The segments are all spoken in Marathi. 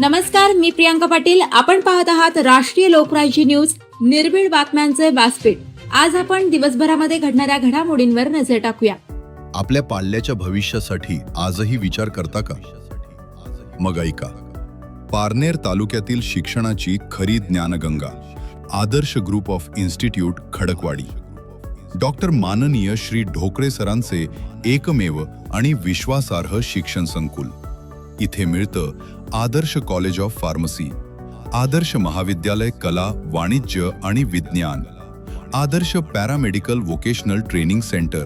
नमस्कार, मी प्रियांका पाटील. आपण पाहत आहात राष्ट्रीय लोकराज्य न्यूज, निर्भीड बातम्यांचे व्यासपीठ. आज आपण दिवसभरामध्ये घडणाऱ्या घडामोडींवर नजर टाकूया. आपल्या पाल्याच्या भविष्यासाठी आजही विचार करता का? मग ऐका. पारनेर तालुक्यातील शिक्षणाची खरी ज्ञानगंगा, आदर्श group of institute Khadakwadi. Doctor माननीय श्री ढोकळे सरांचे एकमेव आणि विश्वासार्ह शिक्षण संकुल. इथे मिळतं आदर्श कॉलेज ऑफ फार्मसी, आदर्श महाविद्यालय कला, वाणिज्य आणि विज्ञान, आदर्श पॅरामेडिकल वोकेशनल ट्रेनिंग सेंटर,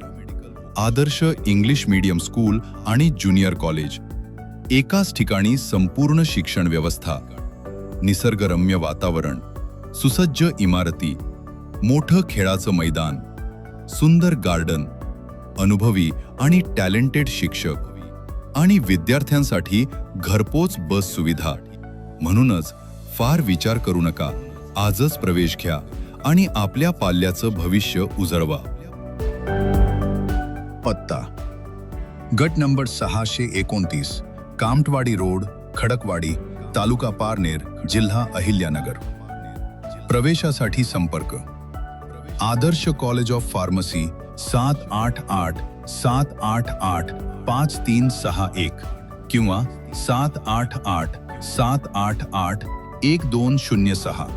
आदर्श इंग्लिश मीडियम स्कूल आणि ज्युनियर कॉलेज. एकाच ठिकाणी संपूर्ण शिक्षण व्यवस्था, निसर्गरम्य वातावरण, सुसज्ज इमारती, मोठं खेळाचं मैदान, सुंदर गार्डन, अनुभवी आणि टॅलेंटेड शिक्षक आणि विद्यार्थ्यांसाठी घरपोच बस सुविधा. म्हणूनच फार विचार करू नका, आजच प्रवेश घ्या आणि आपल्या पाल्याचं भविष्य उजळवा. पत्ता: गट नंबर 629, कामठवाडी रोड, खडकवाडी, तालुका पारनेर, जिल्हा अहिल्यानगर. प्रवेशासाठी संपर्क: आदर्श कॉलेज ऑफ फार्मसी 788-788-5361 किंवा 788-788-1206.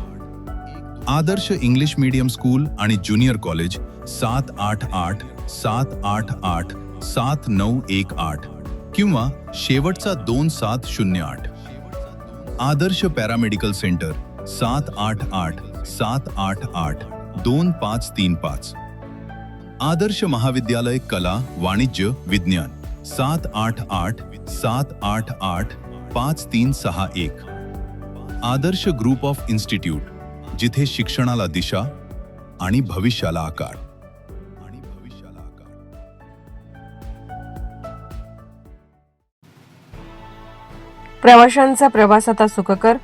आदर्श इंग्लिश मीडियम स्कूल आणि ज्युनियर कॉलेज 788-788-7918 किंवा शेवटचा 2708. आदर्श पॅरामेडिकल सेंटर 788-788-2535. आदर्श महाविद्यालय कला, वाणिज्य, विज्ञान 788-788-5361. आदर्श ग्रुप ऑफ इन्स्टिट्यूट, जिथे शिक्षणाला दिशा आणि भविष्याला आकार. प्रवाशांचा प्रवास आता सुखकर.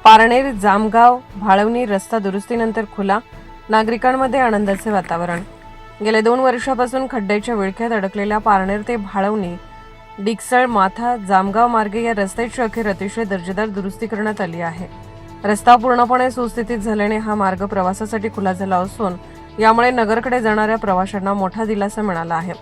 पारनेर जामगाव भाळवणी रस्ता दुरुस्तीनंतर खुला, नागरिकांमध्ये आनंदाचे वातावरण. गेल्या 2 वर्षापासून खड्ड्याच्या विळख्यात अडकलेल्या पारनेर ते भाळवणी, डिकसळ, माथा, जामगाव मार्गे या रस्त्याची अखेर अतिशय दर्जेदार दुरुस्ती करण्यात आली आहे. रस्ता पूर्णपणे सुस्थितीत झाल्याने हा मार्ग प्रवासासाठी खुला झाला असून यामुळे नगरकडे जाणाऱ्या प्रवाशांना मोठा दिलासा मिळाला आहे.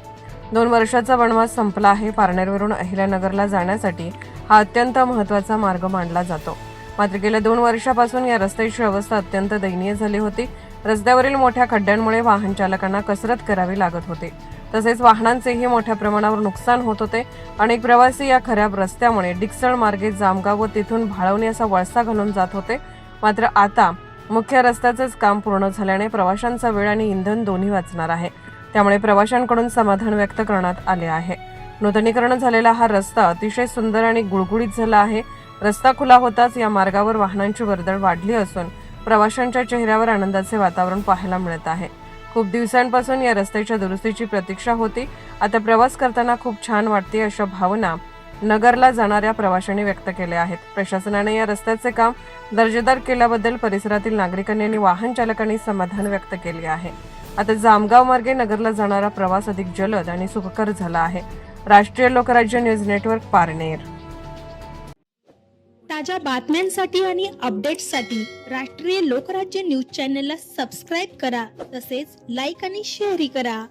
2 वर्षाचा वनवास संपला आहे. पारनेरवरून अहिल्यानगरला जाण्यासाठी हा अत्यंत महत्त्वाचा मार्ग मानला जातो. मात्र गेल्या 2 वर्षापासून या रस्त्याची अवस्था अत्यंत दयनीय झाली होती. रस्त्यावरील मोठ्या खड्ड्यांमुळे वाहन चालकांना कसरत करावी लागत होती. तसेच वाहनांचेही मोठ्या प्रमाणावर नुकसान होत होते. अनेक प्रवासी या खराब रस्त्यामुळे डिकसळ मार्गे जामगाव व तिथून भाळवणी असा वळसा घालून जात होते. मात्र आता मुख्य रस्त्याचेच काम पूर्ण झाल्याने प्रवाशांचा वेळ आणि इंधन दोन्ही वाचणार आहे. त्यामुळे प्रवाशांकडून समाधान व्यक्त करण्यात आले आहे. नूतनीकरण झालेला हा रस्ता अतिशय सुंदर आणि गुळगुळीत झाला आहे. रस्ता खुला होताच या मार्गावर वाहनांची वर्दळ वाढली असून प्रवाशांच्या चेहऱ्यावर आनंदाचे वातावरण पाहायला मिळत आहे. खूप दिवसांपासून या रस्त्याच्या दुरुस्तीची प्रतीक्षा होती. आता प्रवास करताना खूप छान वाटते, अशा भावना नगरला जाणाऱ्या प्रवाशांनी व्यक्त केल्या आहेत. प्रशासनाने या रस्त्याचे काम दर्जेदार केल्याबद्दल परिसरातील नागरिकांनी आणि वाहन चालकांनी समाधान व्यक्त केले आहे. आता जामगाव मार्गे नगरला जाणारा प्रवास अधिक जलद आणि सुखकर झाला आहे. राष्ट्रीय लोकराज्य न्यूज नेटवर्क, पारनेर. ताज्या बातम्यांसाठी आणि अपडेट्ससाठी राष्ट्रीय लोकराज्य न्यूज चॅनलला सबस्क्राईब करा. तसेच लाईक आणि शेअरही करा.